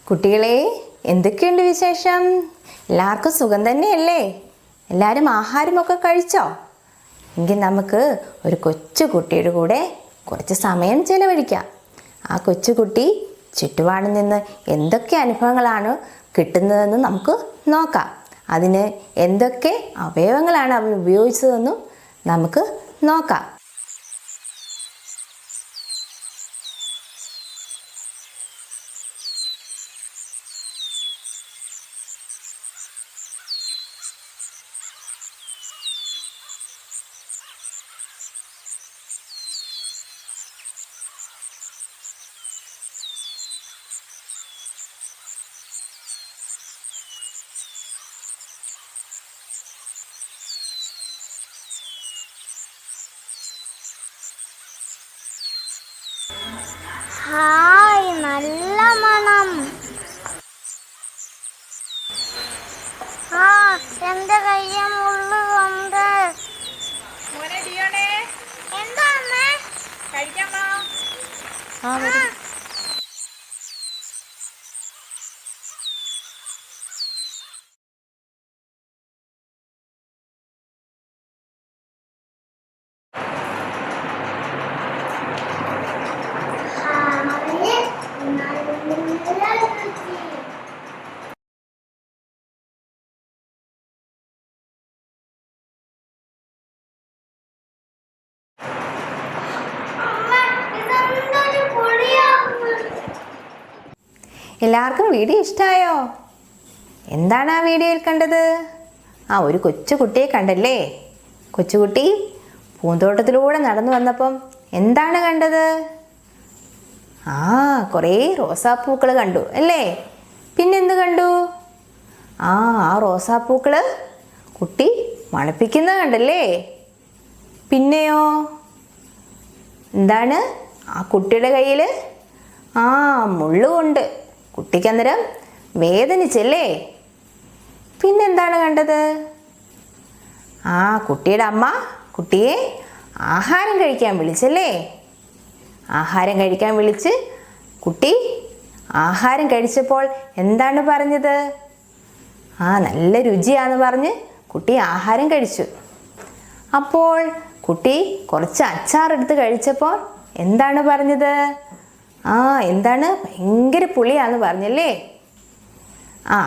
കുട്ടികളെ, എന്തൊക്കെയുണ്ട് വിശേഷം? എല്ലാവർക്കും സുഖം തന്നെയല്ലേ? എല്ലാവരും ആഹാരമൊക്കെ കഴിച്ചോ? എങ്കിൽ നമുക്ക് ഒരു കൊച്ചു കുട്ടിയുടെ കൂടെ കുറച്ച് സമയം ചിലവഴിക്കാം. ആ കൊച്ചുകുട്ടി ചുറ്റുപാടിൽ നിന്ന് എന്തൊക്കെ അനുഭവങ്ങളാണ് കിട്ടുന്നതെന്ന് നമുക്ക് നോക്കാം. അതിന് എന്തൊക്കെ അവയവങ്ങളാണ് അവൻ ഉപയോഗിച്ചതെന്നും നമുക്ക് നോക്കാം. ഹായ്, നല്ല മണം. എന്റെ കയ്യ മുള്ളുകൊണ്ട്. എന്താ അമ്മേ? കഴിക്കാമോ? എല്ലാവർക്കും വീഡിയോ ഇഷ്ടമായോ? എന്താണ് ആ വീഡിയോയിൽ കണ്ടത്? ഒരു കൊച്ചു കുട്ടിയെ കണ്ടല്ലേ? കൊച്ചുകുട്ടി പൂന്തോട്ടത്തിലൂടെ നടന്നു വന്നപ്പം എന്താണ് കണ്ടത്? കുറേ റോസാപ്പൂക്കൾ കണ്ടു അല്ലേ? പിന്നെന്ത് കണ്ടു? ആ റോസാപ്പൂക്കൾ കുട്ടി മണപ്പിക്കുന്നത് കണ്ടല്ലേ? പിന്നെയോ എന്താണ്? ആ കുട്ടിയുടെ കയ്യിൽ മുള്ളുകൊണ്ട് കുട്ടിക്കന്നേരം വേദനിച്ചല്ലേ? പിന്നെന്താണ് കണ്ടത്? കുട്ടിയുടെ അമ്മ കുട്ടിയെ ആഹാരം കഴിക്കാൻ വിളിച്ചല്ലേ? ആഹാരം കഴിക്കാൻ വിളിച്ച് കുട്ടി ആഹാരം കഴിച്ചപ്പോൾ എന്താണ് പറഞ്ഞത്? നല്ല രുചിയാന്ന് പറഞ്ഞ് കുട്ടി ആഹാരം കഴിച്ചു. അപ്പോൾ കുട്ടി കുറച്ച് അച്ചാറെടുത്ത് കഴിച്ചപ്പോൾ എന്താണ് പറഞ്ഞത്? എന്താണ്? ഭയങ്കര പുളിയാന്ന് പറഞ്ഞല്ലേ?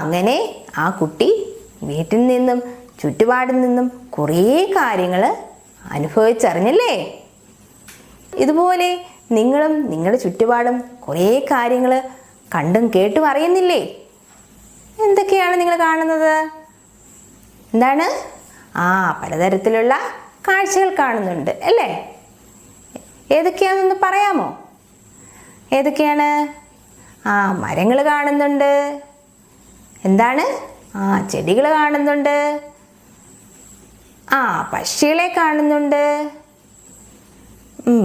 അങ്ങനെ ആ കുട്ടി വീട്ടിൽ നിന്നും ചുറ്റുപാടിൽ നിന്നും കുറേ കാര്യങ്ങൾ അനുഭവിച്ചറിഞ്ഞല്ലേ? ഇതുപോലെ നിങ്ങളും നിങ്ങളുടെ ചുറ്റുപാടും കുറേ കാര്യങ്ങൾ കണ്ടും കേട്ടും അറിയുന്നില്ലേ? എന്തൊക്കെയാണ് നിങ്ങൾ കാണുന്നത്? എന്താണ്? പലതരത്തിലുള്ള കാഴ്ചകൾ കാണുന്നുണ്ട് അല്ലേ? ഏതൊക്കെയാണെന്ന് പറയാമോ? ഏതൊക്കെയാണ്? മരങ്ങൾ കാണുന്നുണ്ട്. എന്താണ്? ചെടികൾ കാണുന്നുണ്ട്. പക്ഷികളെ കാണുന്നുണ്ട്.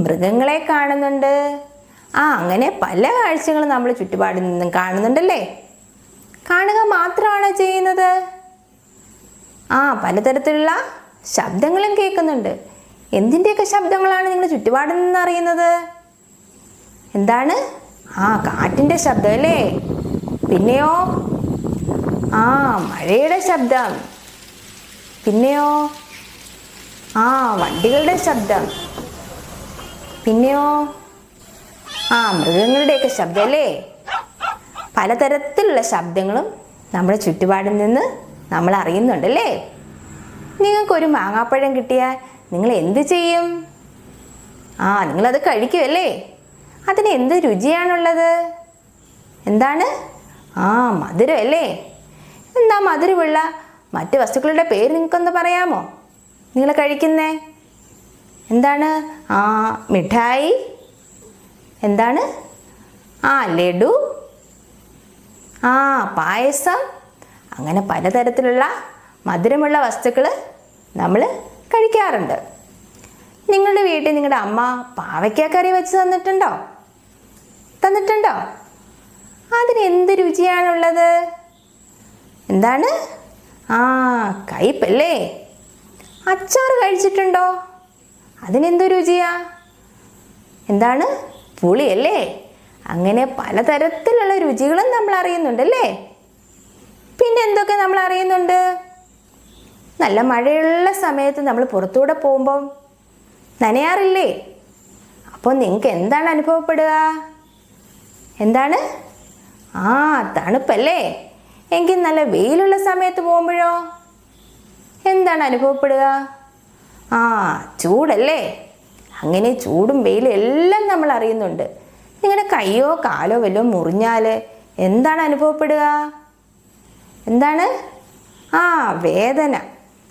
മൃഗങ്ങളെ കാണുന്നുണ്ട്. അങ്ങനെ പല കാഴ്ചകളും നമ്മൾ ചുറ്റുപാടിൽ നിന്നും കാണുന്നുണ്ടല്ലേ? കാണുക മാത്രമാണോ ചെയ്യുന്നത്? പലതരത്തിലുള്ള ശബ്ദങ്ങളും കേൾക്കുന്നുണ്ട്. എന്തിൻ്റെയൊക്കെ ശബ്ദങ്ങളാണ് നിങ്ങൾ ചുറ്റുപാടിൽ നിന്ന് അറിയുന്നത്? എന്താണ്? കാറ്റിൻ്റെ ശബ്ദം അല്ലേ? പിന്നെയോ മഴയുടെ ശബ്ദം. പിന്നെയോ വണ്ടികളുടെ ശബ്ദം. പിന്നെയോ മൃഗങ്ങളുടെയൊക്കെ ശബ്ദം അല്ലേ? പലതരത്തിലുള്ള ശബ്ദങ്ങളും നമ്മുടെ ചുറ്റുപാടിൽ നിന്ന് നമ്മൾ അറിയുന്നുണ്ടല്ലേ? നിങ്ങൾക്കൊരു മാങ്ങാപ്പഴം കിട്ടിയാൽ നിങ്ങൾ എന്ത് ചെയ്യും? നിങ്ങളത് കഴിക്കുമല്ലേ? അതിന് എന്ത് രുചിയാണുള്ളത്? എന്താണ്? മധുരം അല്ലേ? എന്താ മധുരമുള്ള മറ്റ് വസ്തുക്കളുടെ പേര് നിങ്ങൾക്കൊന്ന് പറയാമോ? നിങ്ങൾ കഴിക്കുന്നേ എന്താണ്? മിഠായി. എന്താണ്? ലഡു. പായസം. അങ്ങനെ പലതരത്തിലുള്ള മധുരമുള്ള വസ്തുക്കൾ നമ്മൾ കഴിക്കാറുണ്ട്. നിങ്ങളുടെ വീട്ടിൽ നിങ്ങളുടെ അമ്മ പാവയ്ക്ക കറി വെച്ച് തന്നിട്ടുണ്ടോ? അതിന് എന്ത് രുചിയാണുള്ളത്? എന്താണ്? കയ്പല്ലേ? അച്ചാർ കഴിച്ചിട്ടുണ്ടോ? അതിനെന്ത് രുചിയാ? എന്താണ്? പുളിയല്ലേ? അങ്ങനെ പലതരത്തിലുള്ള രുചികളും നമ്മൾ അറിയുന്നുണ്ടല്ലേ. പിന്നെ എന്തൊക്കെ നമ്മൾ അറിയുന്നുണ്ട്? നല്ല മഴയുള്ള സമയത്ത് നമ്മൾ പുറത്തൂടെ പോകുമ്പം നനയാറില്ലേ? അപ്പോൾ നിങ്ങൾക്ക് എന്താണ് അനുഭവപ്പെടുക? എന്താണ്? തണുപ്പല്ലേ. എങ്കിൽ നല്ല വെയിലുള്ള സമയത്ത് പോകുമ്പോഴോ എന്താണ് അനുഭവപ്പെടുക? ചൂടല്ലേ. അങ്ങനെ ചൂടും വെയിലും എല്ലാം നമ്മൾ അറിയുന്നുണ്ട്. നിങ്ങളുടെ കയ്യോ കാലോ വല്ലതും മുറിഞ്ഞാൽ എന്താണ് അനുഭവപ്പെടുക? എന്താണ്? വേദന.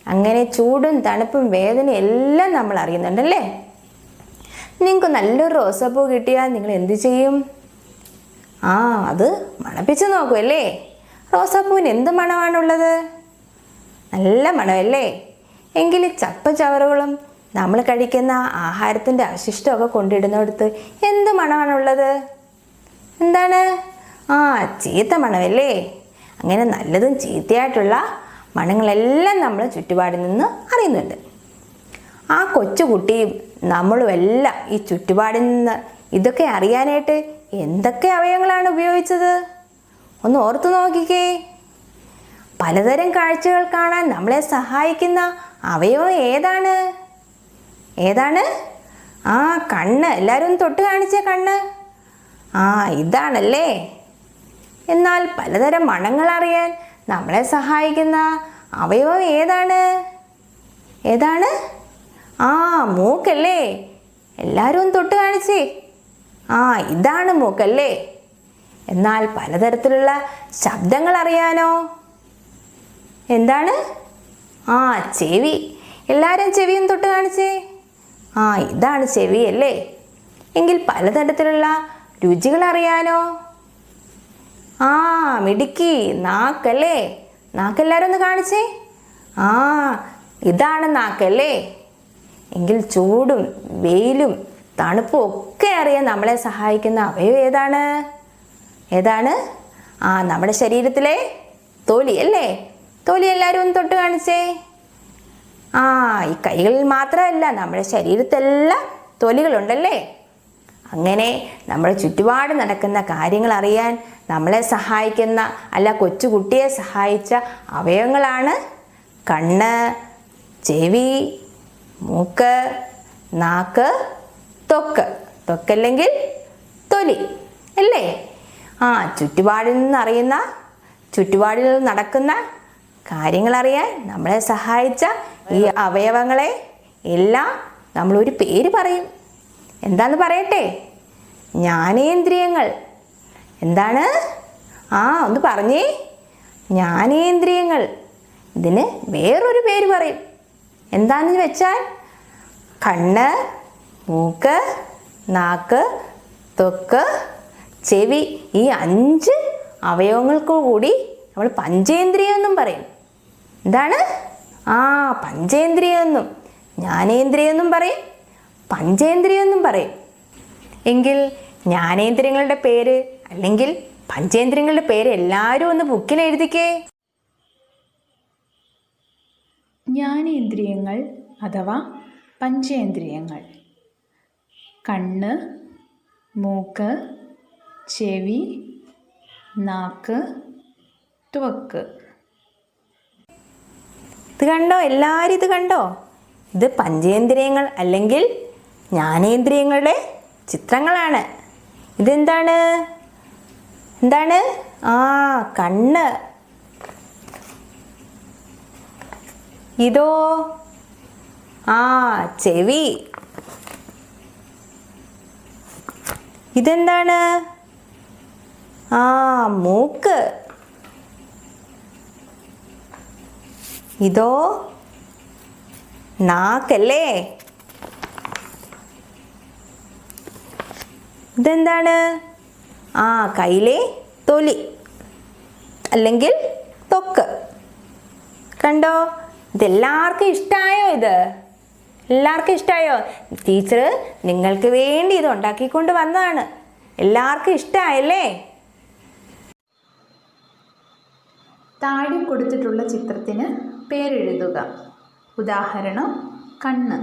അങ്ങനെ ചൂടും തണുപ്പും വേദനയും എല്ലാം നമ്മൾ അറിയുന്നുണ്ടല്ലേ. നിങ്ങൾക്ക് നല്ലൊരു റോസാപ്പൂ കിട്ടിയാൽ നിങ്ങൾ എന്ത് ചെയ്യും? അത് മണപ്പിച്ച് നോക്കുമല്ലേ. റോസാപ്പൂവിന് എന്ത് മണമാണുള്ളത്? നല്ല മണമല്ലേ. എങ്കിൽ ചപ്പുചവറുകളും നമ്മൾ കഴിക്കുന്ന ആഹാരത്തിൻ്റെ അവശിഷ്ടമൊക്കെ കൊണ്ടിടുന്നിടത്ത് എന്ത് മണമാണുള്ളത്? എന്താണ്? ചീത്ത മണമല്ലേ. അങ്ങനെ നല്ലതും ചീത്തയായിട്ടുള്ള മണങ്ങളെല്ലാം നമ്മൾ ചുറ്റുപാടിൽ നിന്ന് അറിയുന്നുണ്ട്. ആ കൊച്ചുകുട്ടിയും നമ്മളും എല്ലാം ഈ ചുറ്റുപാടിൽ നിന്ന് ഇതൊക്കെ അറിയാനായിട്ട് എന്തൊക്കെ അവയവങ്ങളാണ് ഉപയോഗിച്ചത്? ഒന്ന് ഓർത്തു നോക്കിക്കേ. പലതരം കാഴ്ചകൾ കാണാൻ നമ്മളെ സഹായിക്കുന്ന അവയവം ഏതാണ്? കണ്ണ്. എല്ലാവരും ഒന്ന് തൊട്ട് കാണിച്ചേ കണ്ണ്. ഇതാണല്ലേ. എന്നാൽ പലതരം മണങ്ങൾ അറിയാൻ നമ്മളെ സഹായിക്കുന്ന അവയവം ഏതാണ്? മൂക്കല്ലേ. എല്ലാവരും ഒന്ന് തൊട്ട് കാണിച്ചേ. ഇതാണ് മൂക്കല്ലേ. എന്നാൽ പലതരത്തിലുള്ള ശബ്ദങ്ങൾ അറിയാനോ? എന്താണ്? ചെവി. എല്ലാവരും ചെവിയും തൊട്ട് കാണിച്ചേ. ഇതാണ് ചെവി അല്ലേ. എങ്കിൽ പലതരത്തിലുള്ള രുചികൾ അറിയാനോ? മിടുക്കി. നാക്കല്ലേ. നാക്കെല്ലാവരും ഒന്ന് കാണിച്ചേ. ഇതാണ് നാക്കല്ലേ. എങ്കിൽ ചൂടും വെയിലും തണുപ്പും ഒക്കെ അറിയാൻ നമ്മളെ സഹായിക്കുന്ന അവയവം ഏതാണ്? നമ്മുടെ ശരീരത്തിലെ തൊലി അല്ലേ. തൊലി എല്ലാവരും ഒന്ന് തൊട്ട് കാണിച്ചേ. ഈ കൈകളിൽ മാത്രമല്ല, നമ്മുടെ ശരീരത്തെല്ലാം തൊലികളുണ്ടല്ലേ. അങ്ങനെ നമ്മുടെ ചുറ്റുപാട് നടക്കുന്ന കാര്യങ്ങൾ അറിയാൻ നമ്മളെ സഹായിക്കുന്ന കൊച്ചുകുട്ടിയെ സഹായിച്ച അവയവങ്ങളാണ് കണ്ണ്, ചെവി, മൂക്ക്, നാക്ക്, ത്വക്ക്. ത്വക്കല്ലെങ്കിൽ തൊലി അല്ലേ. ചുറ്റുപാടിൽ നിന്നറിയുന്ന, ചുറ്റുപാടിൽ നടക്കുന്ന കാര്യങ്ങളറിയാൻ നമ്മളെ സഹായിച്ച ഈ അവയവങ്ങളെ എല്ലാം നമ്മളൊരു പേര് പറയും. എന്താന്ന് പറയട്ടെ? ജ്ഞാനേന്ദ്രിയങ്ങൾ. എന്താണ്? ഒന്ന് പറഞ്ഞേ. ജ്ഞാനേന്ദ്രിയങ്ങൾ. ഇതിന് വേറൊരു പേര് പറയും. എന്താണെന്ന് വെച്ചാൽ കണ്ണ്, മൂക്ക്, നാക്ക്, ത്വക്ക്, ചെവി. ഈ 5 അവയവങ്ങൾക്ക് കൂടി നമ്മൾ പഞ്ചേന്ദ്രിയം എന്നും പറയും. എന്താണ്? പഞ്ചേന്ദ്രിയം എന്നും ജ്ഞാനേന്ദ്രിയം എന്നും പറയും, പഞ്ചേന്ദ്രിയം എന്നും പറയും. എങ്കിൽ ജ്ഞാനേന്ദ്രിയങ്ങളുടെ പേര് അല്ലെങ്കിൽ പഞ്ചേന്ദ്രിയങ്ങളുടെ പേര് എല്ലാവരും ഒന്ന് ബുക്കിൽ എഴുതിക്കേ. ജ്ഞാനേന്ദ്രിയങ്ങൾ അഥവാ പഞ്ചേന്ദ്രിയങ്ങൾ: കണ്ണ്, മൂക്ക്, ചെവി, നാക്ക്, ത്വക്ക്. ഇത് കണ്ടോ? എല്ലാവരും ഇത് കണ്ടോ? ഇത് പഞ്ചേന്ദ്രിയങ്ങൾ അല്ലെങ്കിൽ ജ്ഞാനേന്ദ്രിയങ്ങളുടെ ചിത്രങ്ങളാണ്. ഇതെന്താണ്? കണ്ണ്. ഇതോ? ചെവി. ഇതെന്താണ്? മൂക്ക്. ഇതോ? നാക്കല്ലേ. ഇതെന്താണ്? കയ്യിലെ തൊലി അല്ലെങ്കിൽ ത്വക്ക്. കണ്ടോ? ഇതെല്ലാവർക്കും ഇഷ്ടമായോ? എല്ലാവർക്കും ഇഷ്ടമായോ? ടീച്ചർ നിങ്ങൾക്ക് വേണ്ടി ഇത് ഉണ്ടാക്കിക്കൊണ്ട് വന്നതാണ്. എല്ലാവർക്കും ഇഷ്ടമായല്ലേ? താഴെ കൊടുത്തിട്ടുള്ള ചിത്രത്തിന് പേരെഴുതുക. ഉദാഹരണം: കണ്ണ്.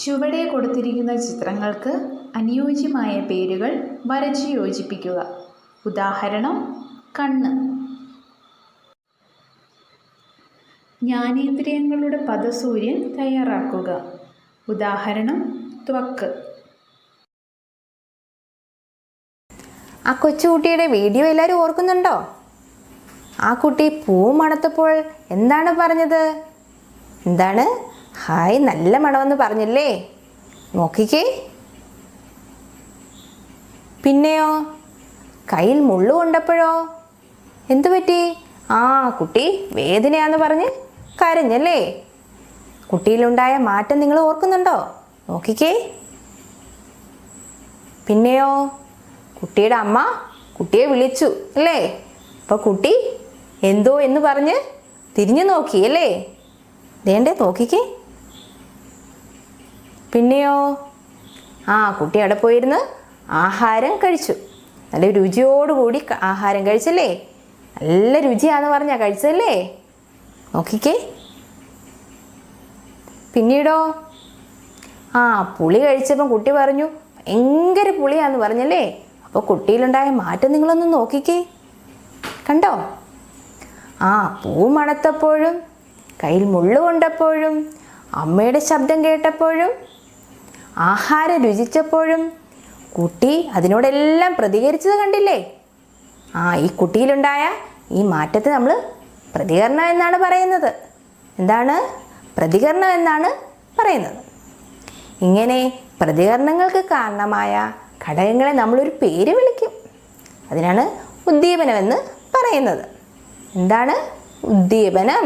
ചുവടെ കൊടുത്തിരിക്കുന്ന ചിത്രങ്ങൾക്ക് അനുയോജ്യമായ പേരുകൾ വരച്ചു യോജിപ്പിക്കുക. ഉദാഹരണം: കണ്ണ്. ജ്ഞാനേന്ദ്രിയങ്ങളുടെ പദസൂര്യൻ തയ്യാറാക്കുക. ഉദാഹരണം: ത്വക്ക്. ആ കൊച്ചുകുട്ടിയുടെ വീഡിയോ എല്ലാവരും ഓർക്കുന്നുണ്ടോ? ആ കുട്ടി പൂ മണത്തപ്പോൾ എന്താണ് പറഞ്ഞത്? എന്താണ്? ഹായ്, നല്ല മണമെന്ന് പറഞ്ഞില്ലേ? നോക്കിക്കേ. പിന്നെയോ, കയ്യിൽ മുള്ളു കൊണ്ടപ്പോഴോ എന്തു പറ്റി? ആ കുട്ടി വേദനയാന്ന് പറഞ്ഞ് കരഞ്ഞല്ലേ? കുട്ടിയിലുണ്ടായ മാറ്റം നിങ്ങൾ ഓർക്കുന്നുണ്ടോ? നോക്കിക്കേ. പിന്നെയോ, കുട്ടിയുടെ അമ്മ കുട്ടിയെ വിളിച്ചു അല്ലേ? അപ്പോൾ കുട്ടി എന്തോ എന്ന് പറഞ്ഞ് തിരിഞ്ഞു നോക്കി അല്ലേ? ദേണ്ടേ നോക്കിക്കേ. പിന്നെയോ, ആ കുട്ടി അവിടെ പോയിരുന്ന് ആഹാരം കഴിച്ചു. നല്ല രുചിയോടുകൂടി ആഹാരം കഴിച്ചല്ലേ? നല്ല രുചിയാന്ന് പറഞ്ഞാൽ കഴിച്ചല്ലേ? നോക്കിക്കേ. പിന്നീടോ, ആ പുളി കഴിച്ചപ്പം കുട്ടി പറഞ്ഞു ഭയങ്കര പുളിയാന്ന് പറഞ്ഞല്ലേ? അപ്പോൾ കുട്ടിയിലുണ്ടായ മാറ്റം നിങ്ങളൊന്ന് നോക്കിക്കേ. കണ്ടോ? ആ പൂ മണത്തപ്പോഴും കയ്യിൽ മുള്ളു കൊണ്ടപ്പോഴും അമ്മയുടെ ശബ്ദം കേട്ടപ്പോഴും ആഹാരം രുചിച്ചപ്പോഴും കുട്ടി അതിനോടെല്ലാം പ്രതികരിച്ചത് കണ്ടില്ലേ? ആ ഈ കുട്ടിയിലുണ്ടായ ഈ മാറ്റത്തെ നമ്മൾ പ്രതികരണം എന്നാണ് പറയുന്നത്. എന്താണ്? പ്രതികരണം എന്നാണ് പറയുന്നത്. ഇങ്ങനെ പ്രതികരണങ്ങൾക്ക് കാരണമായ ഘടകങ്ങളെ നമ്മളൊരു പേര് വിളിക്കും. അതിനാണ് ഉദ്ദീപനമെന്ന് പറയുന്നത്. എന്താണ് ഉദ്ദീപനം?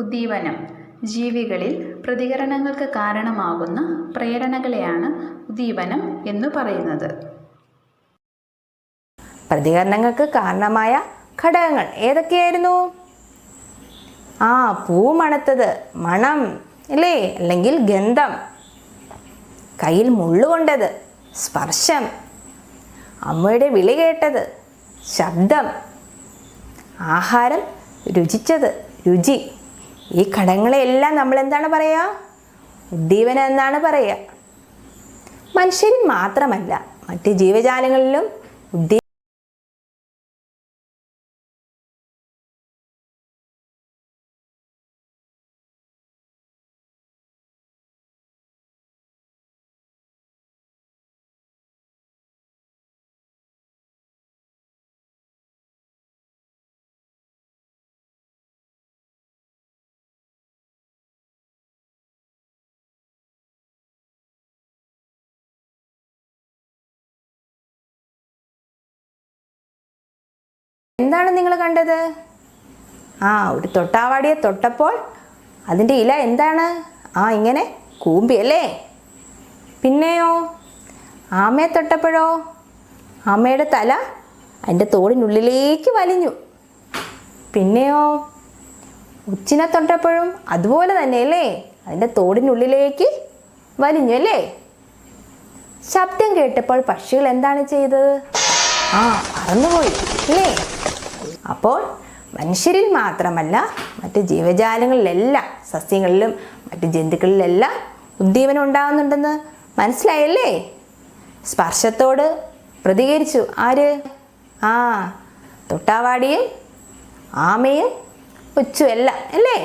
ഉദ്ദീപനം ജീവികളിൽ പ്രതികരണങ്ങൾക്ക് കാരണമാകുന്ന പ്രേരണകളെയാണ് ഉദ്ദീപനം എന്ന് പറയുന്നത്. പ്രതികരണങ്ങൾക്ക് കാരണമായ ഘടകങ്ങൾ ഏതൊക്കെയായിരുന്നു? ആ പൂ മണത്തത് മണം അല്ലേ? അല്ലെങ്കിൽ ഗന്ധം. കയ്യിൽ മുള്ളുകൊണ്ടത് സ്പർശം. അമ്മയുടെ വിളി കേട്ടത് ശബ്ദം. ആഹാരം രുചിച്ചത് രുചി. ഈ ഘടകങ്ങളെല്ലാം നമ്മൾ എന്താണ് പറയുക? ഉദ്ദീപനം എന്നാണ് പറയുക. മനുഷ്യരിൽ മാത്രമല്ല, മറ്റ് ജീവജാലങ്ങളിലും എന്താണ് നിങ്ങൾ കണ്ടത്? ആ ഒരു തൊട്ടാവാടിയെ തൊട്ടപ്പോൾ അതിൻ്റെ ഇല എന്താണ്? ആ ഇങ്ങനെ കൂമ്പി അല്ലേ? പിന്നെയോ, ആമയെ തൊട്ടപ്പോഴോ ആമയുടെ തല അതിൻ്റെ തോടിനുള്ളിലേക്ക് വലിഞ്ഞു. പിന്നെയോ, ഉച്ചിനെ തൊട്ടപ്പോഴും അതുപോലെ തന്നെയല്ലേ? അതിൻ്റെ തോടിനുള്ളിലേക്ക് വലിഞ്ഞു അല്ലേ? ശബ്ദം കേട്ടപ്പോൾ പക്ഷികൾ എന്താണ് ചെയ്തത്? ആ പറന്നുപോയി അല്ലേ? അപ്പോൾ മനുഷ്യരിൽ മാത്രമല്ല, മറ്റ് ജീവജാലങ്ങളിലെല്ലാം, സസ്യങ്ങളിലും മറ്റ് ജന്തുക്കളിലെല്ലാം ഉദ്ദീപനം ഉണ്ടാകുന്നുണ്ടെന്ന് മനസ്സിലായല്ലേ? സ്പർശത്തോട് പ്രതികരിച്ചു ആര്? ആ തൊട്ടാവാടിയും ആമയും ഉച്ചു എല്ലാം അല്ലേ?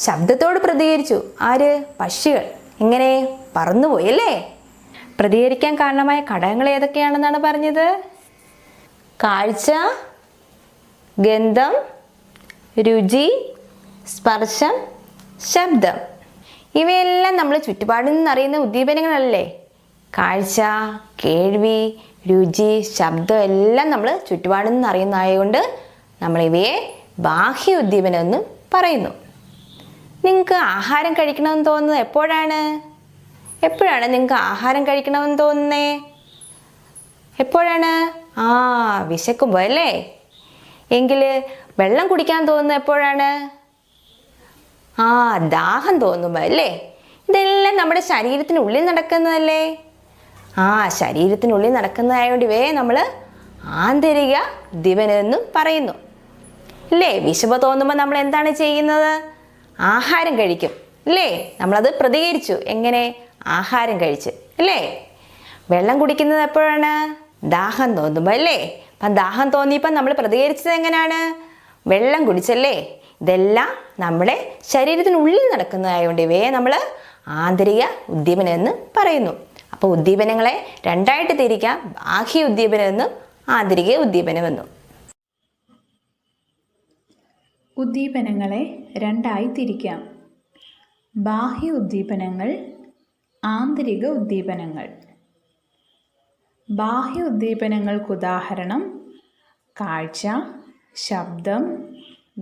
ശബ്ദത്തോട് പ്രതികരിച്ചു ആര്? പക്ഷികൾ. എങ്ങനെ? പറന്നുപോയി അല്ലേ? പ്രതികരിക്കാൻ കാരണമായ ഘടകങ്ങൾ ഏതൊക്കെയാണെന്നാണ് പറഞ്ഞത്? കാഴ്ച, ഗന്ധം, രുചി, സ്പർശം, ശബ്ദം. ഇവയെല്ലാം നമ്മൾ ചുറ്റുപാടിൽ നിന്നറിയുന്ന ഉദ്ദീപനങ്ങളല്ലേ? കാഴ്ച, കേൾവി, രുചി, ശബ്ദം എല്ലാം നമ്മൾ ചുറ്റുപാടിൽ നിന്ന് അറിയുന്നതായതുകൊണ്ട് നമ്മളിവയെ ബാഹ്യ ഉദ്ദീപനം എന്നും പറയുന്നു. നിങ്ങൾക്ക് ആഹാരം കഴിക്കണമെന്ന് തോന്നുന്നത് എപ്പോഴാണ്? എപ്പോഴാണ് നിങ്ങൾക്ക് ആഹാരം കഴിക്കണമെന്ന് തോന്നുന്നേ? എപ്പോഴാണ്? ആ വിശക്കുമ്പോൾ അല്ലേ? എങ്കിൽ വെള്ളം കുടിക്കാൻ തോന്നുന്നത് എപ്പോഴാണ്? ആ ദാഹം തോന്നുമ്പോൾ അല്ലേ? ഇതെല്ലാം നമ്മുടെ ശരീരത്തിനുള്ളിൽ നടക്കുന്നതല്ലേ? ആ ശരീരത്തിനുള്ളിൽ നടക്കുന്നതായതുകൊണ്ട് ഇവയെ നമ്മൾ ആന്തരിക ഉദ്ദീപനം എന്നും പറയുന്നു അല്ലേ? വിശപ്പ് തോന്നുമ്പോൾ നമ്മൾ എന്താണ് ചെയ്യുന്നത്? ആഹാരം കഴിക്കും അല്ലേ? നമ്മളത് പ്രതികരിച്ചു. എങ്ങനെ? ആഹാരം കഴിച്ച് അല്ലേ? വെള്ളം കുടിക്കുന്നത് എപ്പോഴാണ്? ദാഹം തോന്നുമ്പോൾ അല്ലേ? അപ്പം ദാഹം തോന്നിയപ്പോൾ നമ്മൾ പ്രതികരിച്ചത് എങ്ങനെയാണ്? വെള്ളം കുടിച്ചല്ലേ? ഇതെല്ലാം നമ്മുടെ ശരീരത്തിനുള്ളിൽ നടക്കുന്നതായതുകൊണ്ട് ഇവയെ നമ്മൾ ആന്തരിക ഉദ്ദീപനം എന്ന് പറയുന്നു. അപ്പോൾ ഉദ്ദീപനങ്ങളെ രണ്ടായിട്ട് തിരിക്കാം. ബാഹ്യ ഉദ്ദീപനം എന്നും ആന്തരിക ഉദ്ദീപനം എന്നും. ഉദ്ദീപനങ്ങളെ രണ്ടായി തിരിക്കാം. ബാഹ്യ ഉദ്ദീപനങ്ങൾ, ആന്തരിക ഉദ്ദീപനങ്ങൾ. ബാഹ്യ ഉദ്ദീപനങ്ങൾക്ക് ഉദാഹരണം കാഴ്ച, ശബ്ദം,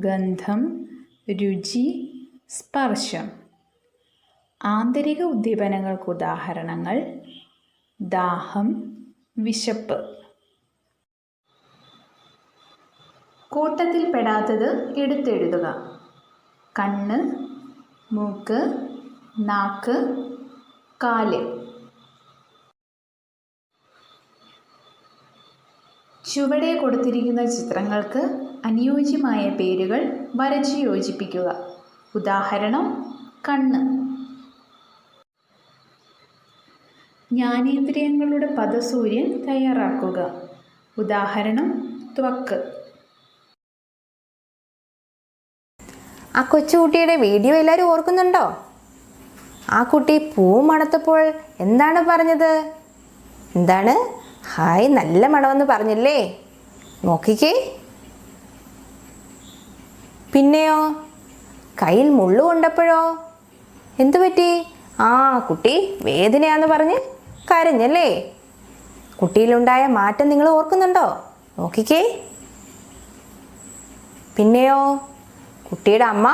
ഗന്ധം, രുചി, സ്പർശം. ആന്തരിക ഉദ്ദീപനങ്ങൾക്ക് ഉദാഹരണങ്ങൾ ദാഹം, വിശപ്പ്. കൂട്ടത്തിൽ പെടാത്തത് എടുത്തെഴുതുക. കണ്ണ്, മൂക്ക്, നാക്ക്, കാല്. ചുവടെ കൊടുത്തിരിക്കുന്ന ചിത്രങ്ങൾക്ക് അനുയോജ്യമായ പേരുകൾ വരച്ച് യോജിപ്പിക്കുക. ഉദാഹരണം കണ്ണ്. ജ്ഞാനേന്ദ്രിയങ്ങളുടെ പദസൂര്യൻ തയ്യാറാക്കുക. ഉദാഹരണം ത്വക്ക്. ആ കൊച്ചുകുട്ടിയുടെ വീഡിയോ എല്ലാവരും ഓർക്കുന്നുണ്ടോ? ആ കുട്ടി പൂ മണത്തപ്പോൾ എന്താണ് പറഞ്ഞത്? എന്താണ്? ഹായ്, നല്ല മണമെന്ന് പറഞ്ഞില്ലേ? നോക്കിക്കേ. പിന്നെയോ കയ്യിൽ മുള്ളു കൊണ്ടപ്പോഴോ എന്തു പറ്റി? ആ കുട്ടി വേദനയാന്ന് പറഞ്ഞ് കരഞ്ഞല്ലേ? കുട്ടിയിലുണ്ടായ മാറ്റം നിങ്ങൾ ഓർക്കുന്നുണ്ടോ? നോക്കിക്കേ. പിന്നെയോ കുട്ടിയുടെ അമ്മ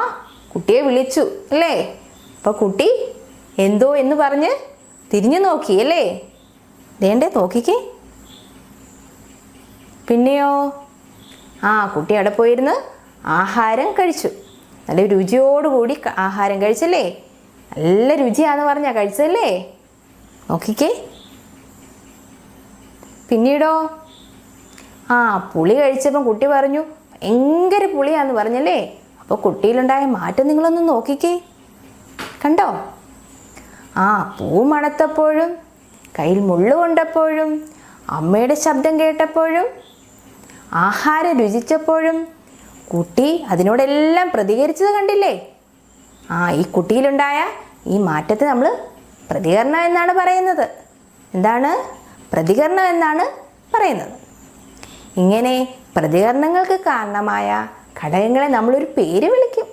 കുട്ടിയെ വിളിച്ചു അല്ലേ? അപ്പോൾ കുട്ടി എന്തോ എന്ന് പറഞ്ഞ് തിരിഞ്ഞു നോക്കി അല്ലേ? ദേണ്ടേ നോക്കിക്കേ. പിന്നെയോ കുട്ടി അവിടെ പോയിരുന്ന് ആഹാരം കഴിച്ചു. നല്ല രുചിയോടുകൂടി ആഹാരം കഴിച്ചല്ലേ? നല്ല രുചിയാന്ന് പറഞ്ഞാൽ കഴിച്ചല്ലേ? നോക്കിക്കേ. പിന്നീടോ പുളി കഴിച്ചപ്പം കുട്ടി പറഞ്ഞു ഭയങ്കര പുളിയാന്ന് പറഞ്ഞല്ലേ? അപ്പോൾ കുട്ടിയിലുണ്ടായ മാറ്റം നിങ്ങളൊന്ന് നോക്കിക്കേ. കണ്ടോ? പൂ മണത്തപ്പോഴും കയ്യിൽ മുള്ളു കൊണ്ടപ്പോഴും അമ്മയുടെ ശബ്ദം കേട്ടപ്പോഴും ആഹാരം രുചിച്ചപ്പോഴും കുട്ടി അതിനോടെല്ലാം പ്രതികരിച്ചത് കണ്ടില്ലേ? ഈ കുട്ടിയിലുണ്ടായ ഈ മാറ്റത്തെ നമ്മൾ പ്രതികരണം എന്നാണ് പറയുന്നത്. എന്താണ്? പ്രതികരണം എന്നാണ് പറയുന്നത്. ഇങ്ങനെ പ്രതികരണങ്ങൾക്ക് കാരണമായ ഘടകങ്ങളെ നമ്മളൊരു പേര് വിളിക്കും.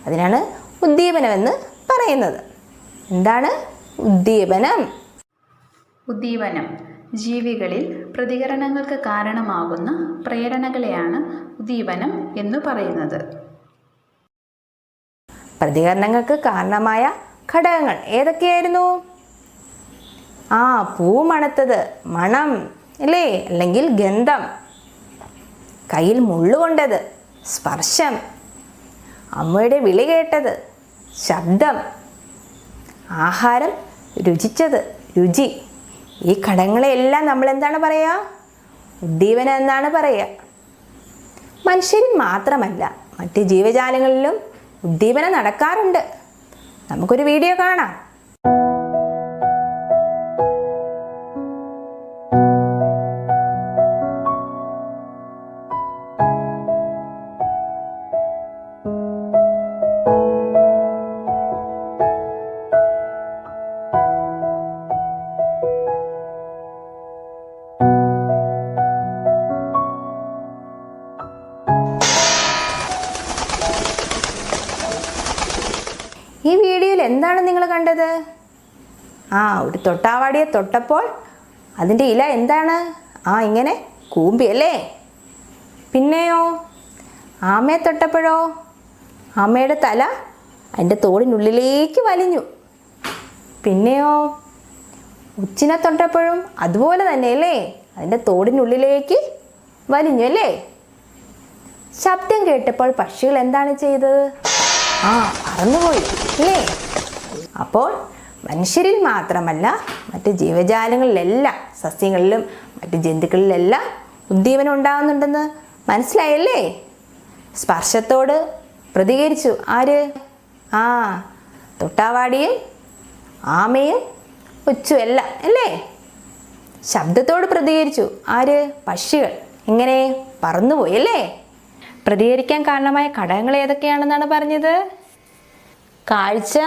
അതിനാണ് ഉദ്ദീപനമെന്ന് പറയുന്നത്. എന്താണ് ഉദ്ദീപനം? ഉദ്ദീപനം ജീവികളിൽ പ്രതികരണങ്ങൾക്ക് കാരണമാകുന്ന പ്രേരണകളെയാണ് ഉദ്ദീപനം എന്ന് പറയുന്നത്. പ്രതികരണങ്ങൾക്ക് കാരണമായ ഘടകങ്ങൾ ഏതൊക്കെയായിരുന്നു? പൂ മണത്തത് മണം അല്ലേ? അല്ലെങ്കിൽ ഗന്ധം. കയ്യിൽ മുള്ളുകൊണ്ടത് സ്പർശം. അമ്മയുടെ വിളി കേട്ടത് ശബ്ദം. ആഹാരം രുചിച്ചത് രുചി. ഈ ഘടകങ്ങളെല്ലാം നമ്മൾ എന്താണ് പറയുക? ഉദ്ദീപനം എന്നാണ് പറയുക. മനുഷ്യരിൽ മാത്രമല്ല മറ്റ് ജീവജാലങ്ങളിലും ഉദ്ദീപനം നടക്കാറുണ്ട്. നമുക്കൊരു വീഡിയോ കാണാം. ഈ വീഡിയോയിൽ എന്താണ് നിങ്ങൾ കണ്ടത്? ഒരു തൊട്ടാവാടിയെ തൊട്ടപ്പോൾ അതിൻ്റെ ഇല എന്താണ്? ഇങ്ങനെ കൂമ്പി അല്ലേ? പിന്നെയോ ആമയെ തൊട്ടപ്പോഴോ ആമയുടെ തല അതിൻ്റെ തോടിനുള്ളിലേക്ക് വലിഞ്ഞു. പിന്നെയോ ഉച്ചിനെ തൊട്ടപ്പോഴും അതുപോലെ തന്നെ അല്ലേ? അതിൻ്റെ തോടിനുള്ളിലേക്ക് വലിഞ്ഞു അല്ലേ? ശബ്ദം കേട്ടപ്പോൾ പക്ഷികൾ എന്താണ് ചെയ്തത്? പറന്നുപോയി അല്ലേ? അപ്പോൾ മനുഷ്യരിൽ മാത്രമല്ല മറ്റ് ജീവജാലങ്ങളിലെല്ലാം, സസ്യങ്ങളിലും മറ്റ് ജന്തുക്കളിലെല്ലാം ഉദ്ദീപനം ഉണ്ടാകുന്നുണ്ടെന്ന് മനസ്സിലായല്ലേ? സ്പർശത്തോട് പ്രതികരിച്ചു ആര്? തൊട്ടാവാടിയും ആമയും ഒച്ചും എല്ലാം അല്ലേ ശബ്ദത്തോട് പ്രതികരിച്ചു. ആര്? പക്ഷികൾ. എങ്ങനെ? പറന്നുപോയി അല്ലേ? പ്രതികരിക്കാൻ കാരണമായ ഘടകങ്ങൾ ഏതൊക്കെയാണെന്നാണ് പറഞ്ഞത്? കാഴ്ച,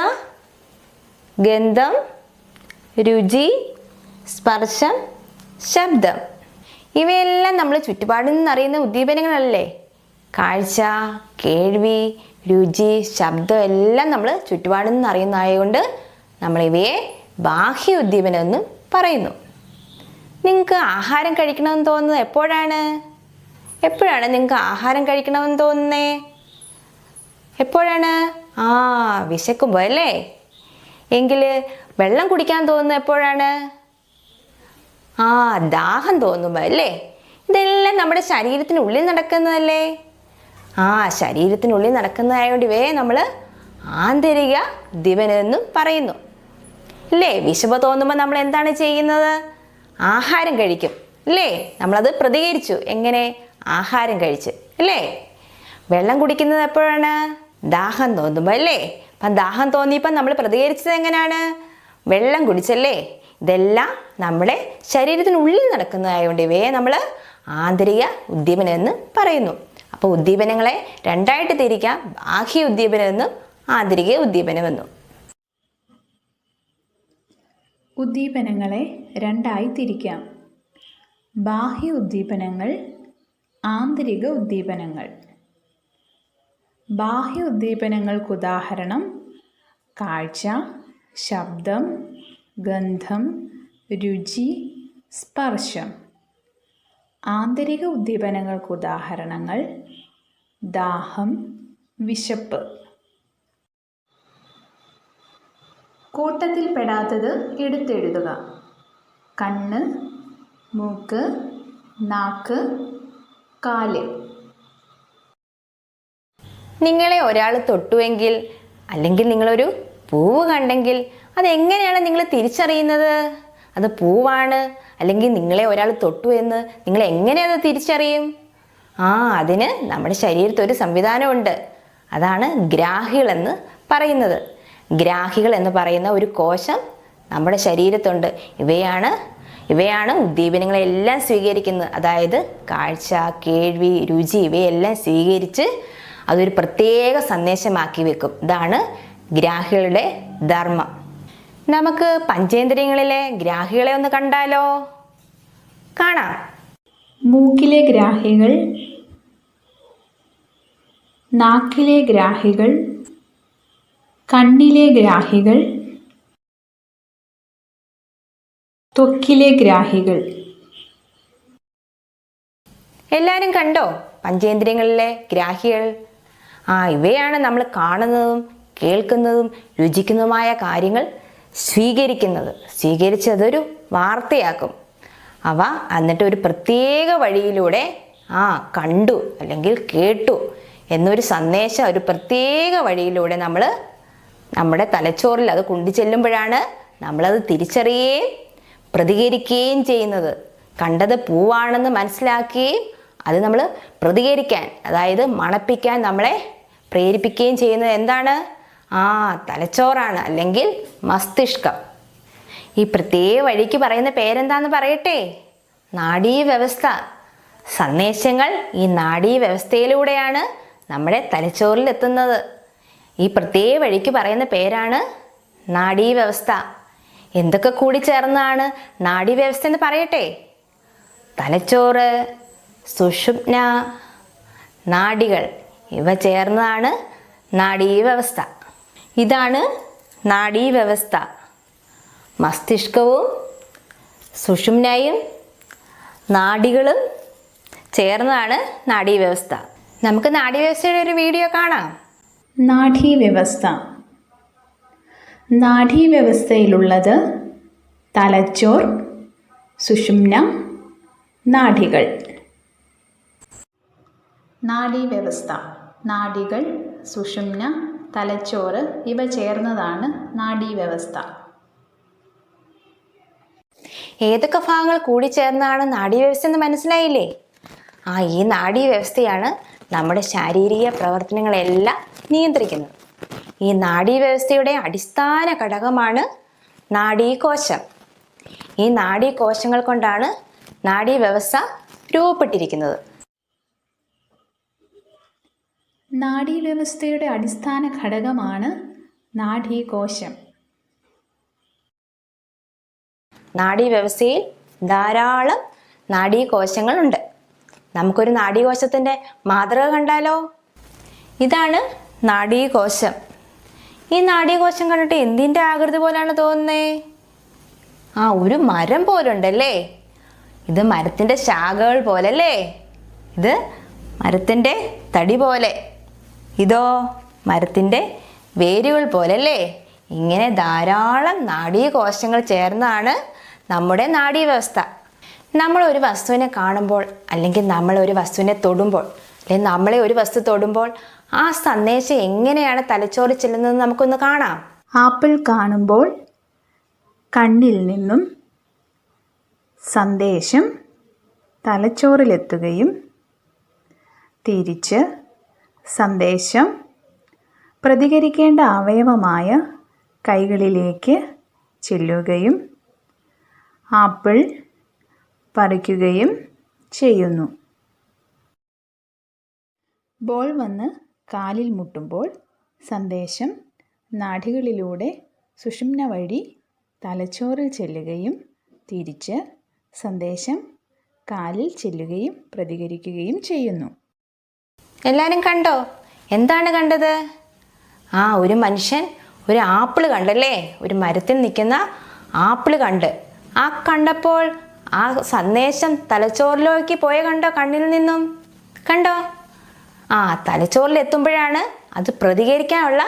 ഗന്ധം, രുചി, സ്പർശം, ശബ്ദം. ഇവയെല്ലാം നമ്മൾ ചുറ്റുപാടിൽ നിന്നറിയുന്ന ഉദ്ദീപനങ്ങളല്ലേ? കാഴ്ച, കേൾവി, രുചി, ശബ്ദം എല്ലാം നമ്മൾ ചുറ്റുപാടിൽ നിന്ന് അറിയുന്നതായതുകൊണ്ട് നമ്മളിവയെ ബാഹ്യ ഉദ്ദീപനം എന്ന് പറയുന്നു. നിങ്ങൾക്ക് ആഹാരം കഴിക്കണമെന്ന് തോന്നുന്നത് എപ്പോഴാണ് നിങ്ങൾക്ക് ആഹാരം കഴിക്കണമെന്ന് തോന്നുന്നേ? എപ്പോഴാണ്? വിശക്കുമ്പോൾ അല്ലേ? എങ്കിൽ വെള്ളം കുടിക്കാൻ തോന്നുന്നത് എപ്പോഴാണ്? ദാഹം തോന്നുമ്പോൾ അല്ലേ? ഇതെല്ലാം നമ്മുടെ ശരീരത്തിനുള്ളിൽ നടക്കുന്നതല്ലേ? ശരീരത്തിനുള്ളിൽ നടക്കുന്നതായതുകൊണ്ട് ഇവയെ നമ്മൾ ആന്തരിക ഉദ്ദീപനം എന്നും പറയുന്നു അല്ലേ? വിശപ്പ് തോന്നുമ്പോൾ നമ്മൾ എന്താണ് ചെയ്യുന്നത്? ആഹാരം കഴിക്കും അല്ലേ? നമ്മളത് പ്രതികരിച്ചു. എങ്ങനെ? ആഹാരം കഴിച്ച് അല്ലേ? വെള്ളം കുടിക്കുന്നത് എപ്പോഴാണ്? ദാഹം തോന്നുമ്പോൾ അല്ലേ? അപ്പം ദാഹം തോന്നിയപ്പം നമ്മൾ പ്രതികരിച്ചത് എങ്ങനെയാണ്? വെള്ളം കുടിച്ചല്ലേ? ഇതെല്ലാം നമ്മുടെ ശരീരത്തിനുള്ളിൽ നടക്കുന്നതായതുകൊണ്ട് ഇവയെ നമ്മൾ ആന്തരിക ഉദ്ദീപനം എന്ന് പറയുന്നു. അപ്പോൾ ഉദ്ദീപനങ്ങളെ രണ്ടായിട്ട് തിരിക്കാം. ബാഹ്യ ഉദ്ദീപനം എന്നും ആന്തരിക ഉദ്ദീപനം എന്നും. ഉദ്ദീപനങ്ങളെ രണ്ടായി തിരിക്കാം. ബാഹ്യ ഉദ്ദീപനങ്ങൾ, ആന്തരിക ഉദ്ദീപനങ്ങൾ. ബാഹ്യ ഉദ്ദീപനങ്ങൾക്ക് ഉദാഹരണം കാഴ്ച, ശബ്ദം, ഗന്ധം, രുചി, സ്പർശം. ആന്തരിക ഉദ്ദീപനങ്ങൾക്ക് ഉദാഹരണങ്ങൾ ദാഹം, വിശപ്പ്. കൂട്ടത്തിൽ പെടാത്തത് എടുത്തെഴുതുക. കണ്ണ്, മൂക്ക്, നാക്ക്, കാല്. നിങ്ങളെ ഒരാൾ തൊട്ടുവെങ്കിൽ അല്ലെങ്കിൽ നിങ്ങളൊരു പൂവ് കണ്ടെങ്കിൽ അതെങ്ങനെയാണ് നിങ്ങൾ തിരിച്ചറിയുന്നത്? അത് പൂവാണ് അല്ലെങ്കിൽ നിങ്ങളെ ഒരാൾ തൊട്ടു എന്ന് നിങ്ങൾ എങ്ങനെ അത് തിരിച്ചറിയും? അതിന് നമ്മുടെ ശരീരത്തിൽ ഒരു സംവിധാനമുണ്ട്. അതാണ് ഗ്രാഹികളെന്ന് പറയുന്നത്. ഗ്രാഹികൾ എന്ന് പറയുന്ന ഒരു കോശം നമ്മുടെ ശരീരത്തുണ്ട്. ഇവയാണ് ഉദ്ദീപനങ്ങളെല്ലാം സ്വീകരിക്കുന്നത്. അതായത് കാഴ്ച, കേൾവി, രുചി ഇവയെല്ലാം സ്വീകരിച്ച് അതൊരു പ്രത്യേക സന്ദേശമാക്കി വെക്കും. ഇതാണ് ഗ്രാഹികളുടെ ധർമ്മം. നമുക്ക് പഞ്ചേന്ദ്രിയങ്ങളിലെ ഗ്രാഹികളെ ഒന്ന് കണ്ടാലോ? കാണാം. മൂക്കിലെ ഗ്രാഹികൾ, നാക്കിലെ ഗ്രാഹികൾ, കണ്ണിലെ ഗ്രാഹികൾ, ത്വക്കിലെ ഗ്രാഹികൾ. എല്ലാവരും കണ്ടോ പഞ്ചേന്ദ്രിയങ്ങളിലെ ഗ്രാഹികൾ? ഇവയാണ് നമ്മൾ കാണുന്നതും കേൾക്കുന്നതും രുചിക്കുന്നതുമായ കാര്യങ്ങൾ സ്വീകരിച്ച് അതൊരു വാർത്തയാക്കും. അവ എന്നിട്ട് ഒരു പ്രത്യേക വഴിയിലൂടെ കണ്ടു അല്ലെങ്കിൽ കേട്ടു എന്നൊരു സന്ദേശം ഒരു പ്രത്യേക വഴിയിലൂടെ നമ്മൾ നമ്മുടെ തലച്ചോറിൽ അത് കൊണ്ടുചെല്ലുമ്പോഴാണ് നമ്മളത് തിരിച്ചറിയുകയും പ്രതികരിക്കുകയും ചെയ്യുന്നത്. കണ്ടത് പൂവാണെന്ന് മനസ്സിലാക്കുകയും അത് നമ്മൾ പ്രതികരിക്കാൻ, അതായത് മണപ്പിക്കാൻ നമ്മളെ പ്രേരിപ്പിക്കുകയും ചെയ്യുന്നത് എന്താണ്? തലച്ചോറാണ് അല്ലെങ്കിൽ മസ്തിഷ്കം. ഈ പ്രത്യേക വഴിക്ക് പറയുന്ന പേരെന്താന്ന് പറയട്ടെ? നാഡീവ്യവസ്ഥ. സന്ദേശങ്ങൾ ഈ നാഡീവ്യവസ്ഥയിലൂടെയാണ് നമ്മുടെ തലച്ചോറിൽ എത്തുന്നത്. ഈ പ്രത്യേക വഴിക്ക് പറയുന്ന പേരാണ് നാഡീവ്യവസ്ഥ. എന്തൊക്കെ കൂടി ചേർന്നാണ് നാഡീവ്യവസ്ഥ എന്ന് പറയട്ടെ? തലച്ചോറ്, സുഷുമ്ന, നാഡികൾ ഇവ ചേർന്നതാണ് നാഡീവ്യവസ്ഥ. ഇതാണ് നാഡീവ്യവസ്ഥ. മസ്തിഷ്കവും സുഷുമ്നയും നാഡികളും ചേർന്നതാണ് നാഡീവ്യവസ്ഥ. നമുക്ക് നാഡീവ്യവസ്ഥയുടെ ഒരു വീഡിയോ കാണാം. നാഡീവ്യവസ്ഥ. നാഡീവ്യവസ്ഥയിലുള്ളത് തലച്ചോർ, സുഷുമ്ന, നാഡികൾ. നാഡീവ്യവസ്ഥ. നാഡികൾ, സുഷുമ്ന, തലച്ചോറ് ഇവ ചേർന്നതാണ് നാഡീവ്യവസ്ഥ. ഏതൊക്കെ ഭാഗങ്ങൾ കൂടി ചേർന്നാണ് നാഡീവ്യവസ്ഥ എന്ന് മനസ്സിലായില്ലേ? ഈ നാഡീവ്യവസ്ഥയാണ് നമ്മുടെ ശാരീരിക പ്രവർത്തനങ്ങളെല്ലാം നിയന്ത്രിക്കുന്നത്. ഈ നാഡീവ്യവസ്ഥയുടെ അടിസ്ഥാന ഘടകമാണ് നാഡീകോശം. ഈ നാഡീകോശങ്ങൾ കൊണ്ടാണ് നാഡീവ്യവസ്ഥ രൂപപ്പെട്ടിരിക്കുന്നത്. നാഡീവ്യവസ്ഥയുടെ അടിസ്ഥാന ഘടകമാണ് നാഡീകോശം. നാഡീവ്യവസ്ഥയിൽ ധാരാളം നാഡീകോശങ്ങളുണ്ട്. നമുക്കൊരു നാഡീകോശത്തിൻ്റെ മാതൃക കണ്ടാലോ? ഇതാണ് നാഡീകോശം. ഈ നാഡീകോശം കണ്ടിട്ട് എന്തിൻ്റെ ആകൃതി പോലാണ് തോന്നുന്നേ? ഒരു മരം പോലുണ്ടല്ലേ. ഇത് മരത്തിൻ്റെ ശാഖകൾ പോലല്ലേ. ഇത് മരത്തിൻ്റെ തടി പോലെ. ഇതോ മരത്തിൻ്റെ വേരുകൾ പോലല്ലേ. ഇങ്ങനെ ധാരാളം നാഡീകോശങ്ങൾ ചേർന്നാണ് നമ്മുടെ നാഡീവ്യവസ്ഥ. നമ്മളൊരു വസ്തുവിനെ കാണുമ്പോൾ, അല്ലെങ്കിൽ നമ്മളൊരു വസ്തുവിനെ തൊടുമ്പോൾ, അല്ലെങ്കിൽ നമ്മളെ ഒരു വസ്തു തൊടുമ്പോൾ ആ സന്ദേശം എങ്ങനെയാണ് തലച്ചോറിൽ ചെല്ലുന്നതെന്ന് നമുക്കൊന്ന് കാണാം. ആപ്പിൾ കാണുമ്പോൾ കണ്ണിൽ നിന്നും സന്ദേശം തലച്ചോറിലെത്തുകയും തിരിച്ച് സന്ദേശം പ്രതികരിക്കേണ്ട അവയവമായ കൈകളിലേക്ക് ചെല്ലുകയും ആപ്പിൾ പറിക്കുകയും ചെയ്യുന്നു. ബോൾ വന്ന് കാലിൽ മുട്ടുമ്പോൾ സന്ദേശം നാഡികളിലൂടെ സുഷുമ്ന വഴി തലച്ചോറിൽ ചെല്ലുകയും തിരിച്ച് സന്ദേശം കാലിൽ ചെല്ലുകയും പ്രതികരിക്കുകയും ചെയ്യുന്നു. എല്ലാവരും കണ്ടോ? എന്താണ് കണ്ടത്? ഒരു മനുഷ്യൻ ഒരു ആപ്പിൾ കണ്ടല്ലേ. ഒരു മരത്തിൽ നിൽക്കുന്ന ആപ്പിൾ കണ്ട്. കണ്ടപ്പോൾ ആ സന്ദേശം തലച്ചോറിലേക്ക് പോയ കണ്ടോ? കണ്ണിൽ നിന്നും കണ്ടോ? തലച്ചോറിൽ എത്തുമ്പോഴാണ് അത് പ്രതികരിക്കാനുള്ള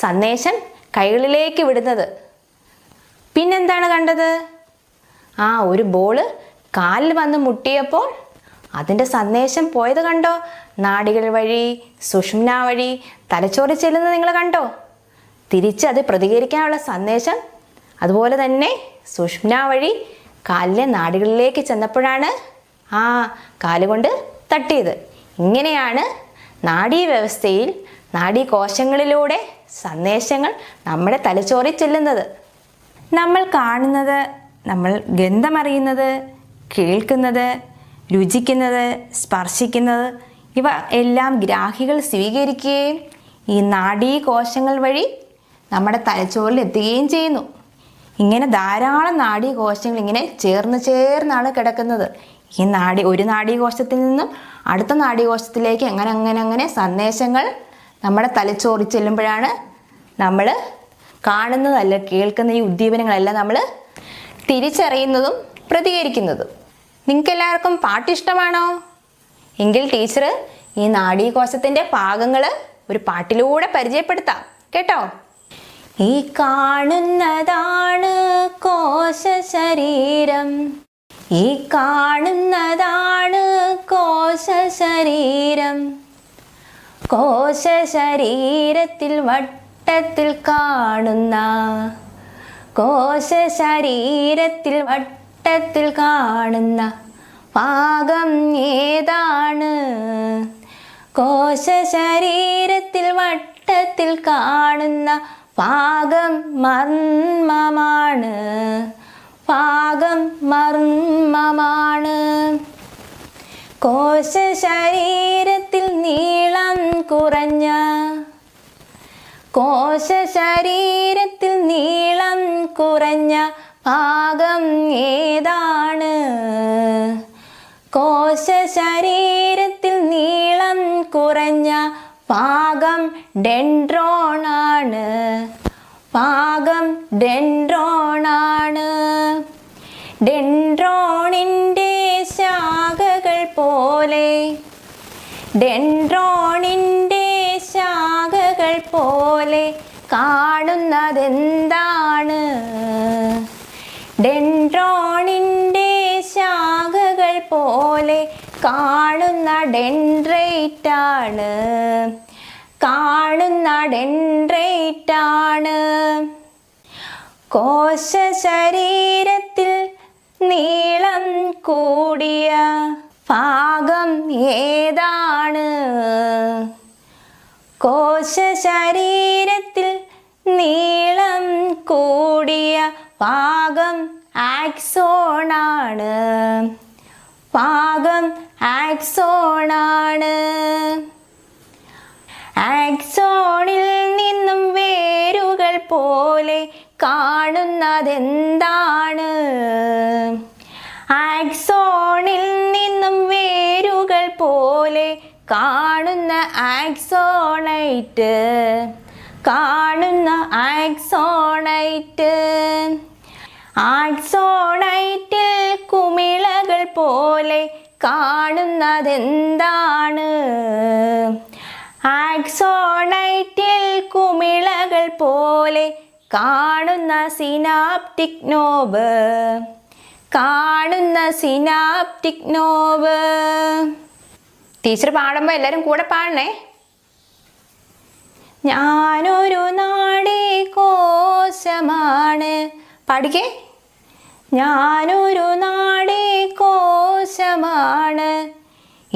സന്ദേശം കൈകളിലേക്ക് വിടുന്നത്. പിന്നെന്താണ് കണ്ടത്? ഒരു ബോള് കാലിൽ വന്ന് മുട്ടിയപ്പോൾ അതിൻ്റെ സന്ദേശം പോയത് കണ്ടോ? നാഡികൾ വഴി, സുഷുമ്ന വഴി തലച്ചോറിൽ ചെല്ലുന്നത് നിങ്ങൾ കണ്ടോ? തിരിച്ച് അത് പ്രതികരിക്കാനുള്ള സന്ദേശം അതുപോലെ തന്നെ സുഷുമ്ന വഴി കാലിലെ നാഡികളിലേക്ക് ചെന്നപ്പോഴാണ് കാലുകൊണ്ട് തട്ടിയത്. ഇങ്ങനെയാണ് നാഡീവ്യവസ്ഥയിൽ നാഡീകോശങ്ങളിലൂടെ സന്ദേശങ്ങൾ നമ്മുടെ തലച്ചോറിൽ ചെല്ലുന്നത്. നമ്മൾ കാണുന്നത്, നമ്മൾ ഗന്ധമറിയുന്നത്, കേൾക്കുന്നത്, രുചിക്കുന്നത്, സ്പർശിക്കുന്നത്, ഇവ എല്ലാം ഗ്രാഹികൾ സ്വീകരിക്കുകയും ഈ നാഡീകോശങ്ങൾ വഴി നമ്മുടെ തലച്ചോറിൽ എത്തുകയും ചെയ്യുന്നു. ഇങ്ങനെ ധാരാളം നാഡീകോശങ്ങൾ ഇങ്ങനെ ചേർന്നാണ് കിടക്കുന്നത്. ഈ ഒരു നാഡീകോശത്തിൽ നിന്നും അടുത്ത നാഡീകോശത്തിലേക്ക് അങ്ങനെ സന്ദേശങ്ങൾ നമ്മുടെ തലച്ചോറിൽ ചെല്ലുമ്പോഴാണ് നമ്മൾ കാണുന്നതല്ല കേൾക്കുന്ന ഈ ഉദ്ദീപനങ്ങളെല്ലാം നമ്മൾ തിരിച്ചറിയുന്നതും പ്രതികരിക്കുന്നതും. നിങ്ങൾക്കെല്ലാവർക്കും പാട്ട് ഇഷ്ടമാണോ? എങ്കിൽ ടീച്ചർ ഈ നാഡീകോശത്തിൻ്റെ ഭാഗങ്ങൾ ഒരു പാട്ടിലൂടെ പരിചയപ്പെടുത്താം കേട്ടോ. ഈ കാണുന്നതാണ് കോശശരീരം, ഈ കാണുന്നതാണ് കോശശരീരം, കോശശരീരത്തിൽ വട്ടത്തിൽ കാണുന്ന, കോശശരീരത്തിൽ വട്ടത്തിൽ കാണുന്ന ഭാഗം ഏതാണ്? കോശശരീരത്തിൽ വട്ടത്തിൽ കാണുന്ന ഭാഗം മർമ്മമാണ്, ഭാഗം മർമ്മമാണ്. കോശശരീരത്തിൽ നീളം കുറഞ്ഞ, കോശശരീരത്തിൽ നീളം കുറഞ്ഞ ഭാഗം ഏതാണ്? കോശശരീരത്തിൽ നീളം കുറഞ്ഞ ഭാഗം ഡെൻഡ്രോണാണ്, ഭാഗം ഡെൻഡ്രോണാണ്. ഡെൻഡ്രോണിൻ്റെ ശാഖകൾ പോലെ, ഡെൻഡ്രോണിൻ്റെ ശാഖകൾ പോലെ കാണുന്നതെന്താണ്? ഡെൻഡ്രോണിൻ്റെ ശാഖകൾ പോലെ കാണുന്ന ഡെൻഡ്രൈറ്റാണ്, കാണുന്ന ഡെൻഡ്രൈറ്റാണ്. കോശശരീരത്തിൽ നീളം കൂടിയ ഭാഗം ഏതാണ്? കോശശരീരത്തിൽ നീളം കൂടിയ ഭാഗം ആക്സോണാണ്. ഭാഗം ആക്സോണാണ്. ആക്സോണിൽ നിന്നും വേരുകൾ പോലെ കാണുന്നതെന്താണ്? ആക്സോണിൽ നിന്നും വേരുകൾ പോലെ കാണുന്ന ആക്സോണൈറ്റ്. കാണുന്ന ആക്സോണൈറ്റ്. ആക്സോണൈറ്റിൽ കുമിളകൾ പോലെ കാണുന്നതെന്താണ്? ആക്സോണൈറ്റിൽ കുമിളകൾ പോലെ കാണുന്ന സിനാപ്റ്റിക് നോബ്. കാണുന്ന സിനാപ്റ്റിക് നോബ്. ടീച്ചർ പാടുമ്പോൾ എല്ലാവരും കൂടെ പാടണേ. ഞാനൊരു നാഡീകോശമാണ്. പാടിക്കേ. ഞാനൊരു നാഡീകോശമാണ്.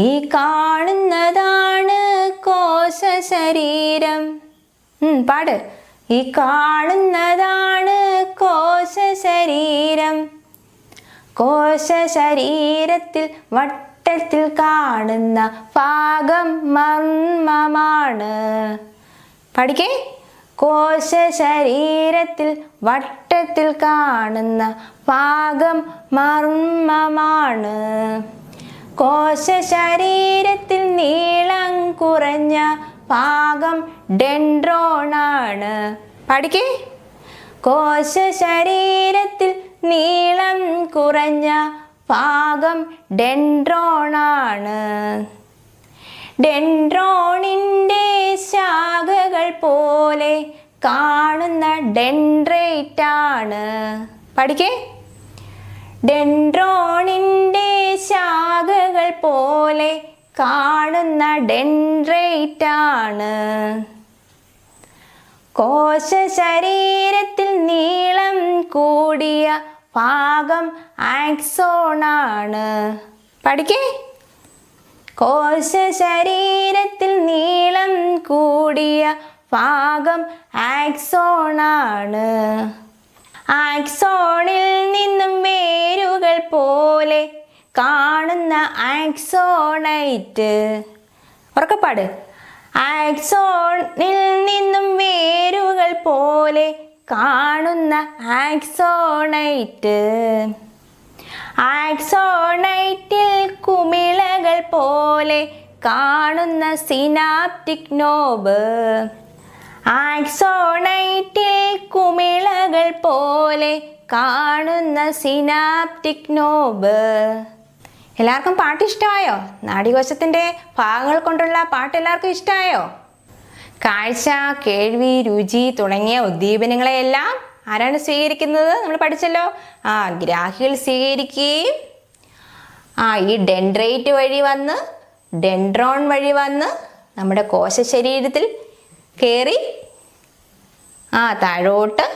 ഈ കാണുന്നതാണ് കോശശരീരം. പാട്. ഈ കാണുന്നതാണ് കോശശരീരം. കോശശരീരത്തിൽ വട്ടത്തിൽ കാണുന്ന ഭാഗം മർമ്മമാണ്. പഠിക്കേ. കോശശരീരത്തിൽ വട്ടത്തിൽ കാണുന്ന ഭാഗം മർമ്മമാണ്. കോശശരീരത്തിൽ നീളം കുറഞ്ഞ ഭാഗം ഡെൻഡ്രോണാണ്. പഠിക്കേ. കോശശരീരത്തിൽ നീളം കുറഞ്ഞ ഭാഗം ഡെൻഡ്രോണാണ്. ഡെൻഡ്രോണിൻ്റെ ശാഖകൾ പോലെ കാണുന്ന ഡെൻഡ്രൈറ്റാണ്. പഠിക്കേ. ഡെൻഡ്രോണിൻ്റെ ശാഖകൾ പോലെ കാണുന്ന ഡെൻഡ്രൈറ്റാണ്. കോശശരീരത്തിൽ നീളം കൂടിയ ഭാഗം ആക്സോണാണ്. പഠിക്കേ. കോശശരീരത്തിൽ നീളം കൂടിയ ഭാഗം ആക്സോണാണ്. ആക്സോണിൽ നിന്നും വേരുകൾ പോലെ കാണുന്ന ആക്സോണൈറ്റ്. ഉറക്കപ്പാട്. ആക്സോണിൽ നിന്നും വേരുകൾ പോലെ കാണുന്ന ആക്സോണൈറ്റ്. ആക്സോണൈറ്റിൽ കുമിളകൾ പോലെ കാണുന്ന സിനാപ്റ്റിക് നോബ്. ആക്സോണൈറ്റിൽ കുമിളകൾ പോലെ കാണുന്ന സിനാപ്റ്റിക് നോബ്. എല്ലാവർക്കും പാട്ട് ഇഷ്ടമായോ? നാഡീകോശത്തിൻ്റെ ഭാഗങ്ങൾ കൊണ്ടുള്ള പാട്ട് എല്ലാവർക്കും ഇഷ്ടമായോ? കാഴ്ച, കേൾവി, രുചി തുടങ്ങിയ ഉദ്ദീപനങ്ങളെയെല്ലാം ആരാണ് സ്വീകരിക്കുന്നത്? നമ്മൾ പഠിച്ചല്ലോ. ഗ്രാഹികൾ സ്വീകരിക്കുകയും ഈ ഡെൻഡ്രൈറ്റ് വഴി വന്ന് ഡെൻഡ്രോൺ വഴി വന്ന് നമ്മുടെ കോശശരീരത്തിൽ കയറി താഴോട്ട്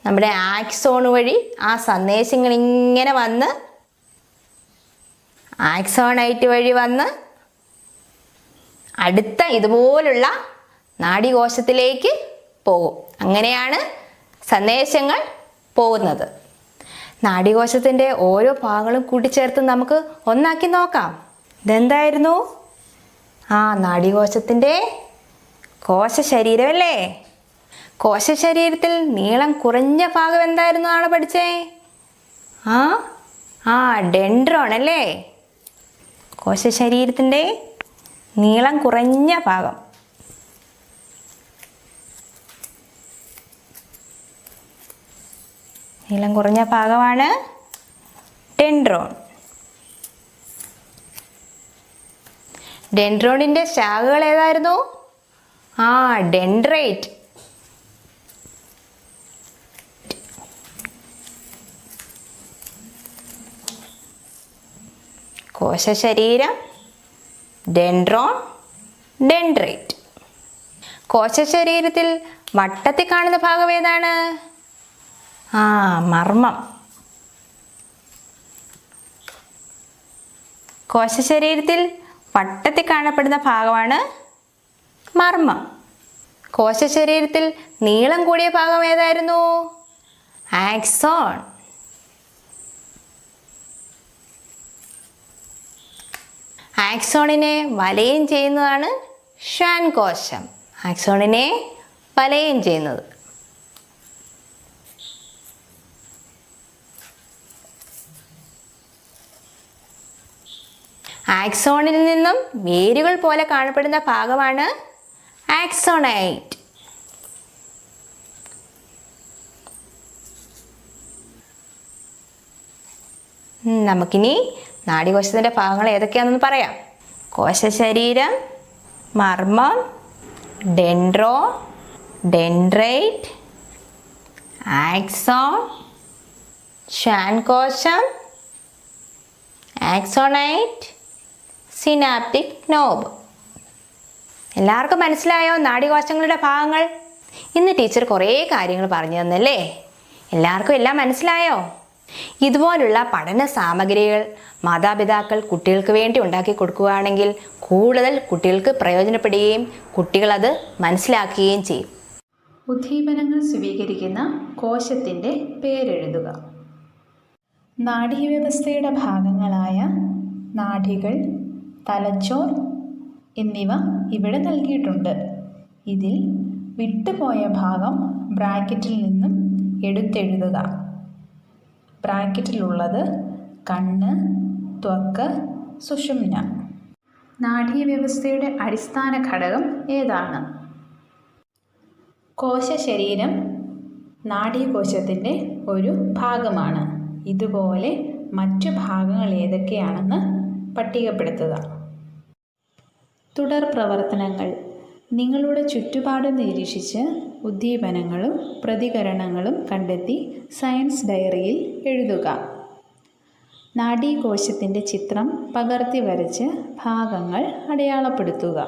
നമ്മുടെ ആക്സോൺ വഴി ആ സന്ദേശങ്ങൾ ഇങ്ങനെ വന്ന് ആക്സോണൈറ്റ് വഴി വന്ന് അടുത്ത ഇതുപോലുള്ള നാഡീകോശത്തിലേക്ക് പോകും. അങ്ങനെയാണ് സന്ദേശങ്ങൾ പോകുന്നത്. നാഡീകോശത്തിൻ്റെ ഓരോ ഭാഗങ്ങളും കൂട്ടിച്ചേർത്ത് നമുക്ക് ഒന്നാക്കി നോക്കാം. ഇതെന്തായിരുന്നു? നാഡീകോശത്തിൻ്റെ കോശശരീരമല്ലേ? കോശശരീരത്തിൽ നീളം കുറഞ്ഞ ഭാഗം എന്തായിരുന്നു നാളെ പഠിച്ചേ? ഡെൻഡ്രോൺ അല്ലേ? കോശശരീരത്തിൻ്റെ നീളം കുറഞ്ഞ ഭാഗം. നീളം കുറഞ്ഞ ഭാഗമാണ് ഡെൻഡ്രോൺ. ഡെൻഡ്രോണിൻ്റെ ശാഖകൾ ഏതായിരുന്നു? ഡെൻഡ്രൈറ്റ്. കോശശരീരം, ഡെൻഡ്രോൺ, ഡെൻഡ്രൈറ്റ്. കോശശരീരത്തിൽ വട്ടത്തിൽ കാണുന്ന ഭാഗം ഏതാണ്? മർമ്മം. കോശശരീരത്തിൽ വട്ടത്തിൽ കാണപ്പെടുന്ന ഭാഗമാണ് മർമ്മം. കോശശരീരത്തിൽ നീളം കൂടിയ ഭാഗം ഏതായിരുന്നു? ആക്സോൺ. ആക്സോണിനെ വലയം ചെയ്യുന്നതാണ് ഷ്വാൻ കോശം. ആക്സോണിനെ വലയം ചെയ്യുന്നത്. ആക്സോണിൽ നിന്നും വേരുകൾ പോലെ കാണപ്പെടുന്ന ഭാഗമാണ് ആക്സോണൈറ്റ്. നമുക്കിനി നാഡീകോശത്തിൻ്റെ ഭാഗങ്ങൾ ഏതൊക്കെയാണെന്ന് പറയാം. കോശശരീരം, മർമ്മം, ഡെൻഡ്രോ, ഡെൻഡ്രൈറ്റ്, ആക്സോൺ, ഷ്വാൻ കോശം, ആക്സോണൈറ്റ്, സിനാപ്റ്റിക് നോബ്. എല്ലാവർക്കും മനസ്സിലായോ നാഡീകോശങ്ങളുടെ ഭാഗങ്ങൾ? ഇന്ന് ടീച്ചർ കുറേ കാര്യങ്ങൾ പറഞ്ഞു തന്നല്ലേ? എല്ലാവർക്കും എല്ലാം മനസ്സിലായോ? ഇതുപോലുള്ള പഠന സാമഗ്രികൾ മാതാപിതാക്കൾ കുട്ടികൾക്ക് വേണ്ടി ഉണ്ടാക്കി കൊടുക്കുകയാണെങ്കിൽ കൂടുതൽ കുട്ടികൾക്ക് പ്രയോജനപ്പെടുകയും കുട്ടികളത് മനസ്സിലാക്കുകയും ചെയ്യും. ഉദ്ദീപനങ്ങൾ സ്വീകരിക്കുന്ന കോശത്തിൻ്റെ പേരെഴുതുക. നാഡീവ്യവസ്ഥയുടെ ഭാഗങ്ങളായ നാഡികൾ, തലച്ചോർ എന്നിവ ഇവിടെ നൽകിയിട്ടുണ്ട്. ഇതിൽ വിട്ടുപോയ ഭാഗം ബ്രാക്കറ്റിൽ നിന്നും എടുത്തെഴുതുക. ബ്രാക്കറ്റിലുള്ളത് കണ്ണ്, ത്വക്ക്, സുഷുമ്ന. നാഡീവ്യവസ്ഥയുടെ അടിസ്ഥാന ഘടകം ഏതാണ്? കോശശരീരം നാഡീകോശത്തിൻ്റെ ഒരു ഭാഗമാണ്. ഇതുപോലെ മറ്റു ഭാഗങ്ങൾ ഏതൊക്കെയാണെന്ന് പട്ടികപ്പെടുത്തുക. തുടർ പ്രവർത്തനങ്ങൾ. നിങ്ങളുടെ ചുറ്റുപാട് നിരീക്ഷിച്ച് ഉദ്ദീപനങ്ങളും പ്രതികരണങ്ങളും കണ്ടെത്തി സയൻസ് ഡയറിയിൽ എഴുതുക. നാഡീകോശത്തിൻ്റെ ചിത്രം പകർത്തി വരച്ച് ഭാഗങ്ങൾ അടയാളപ്പെടുത്തുക.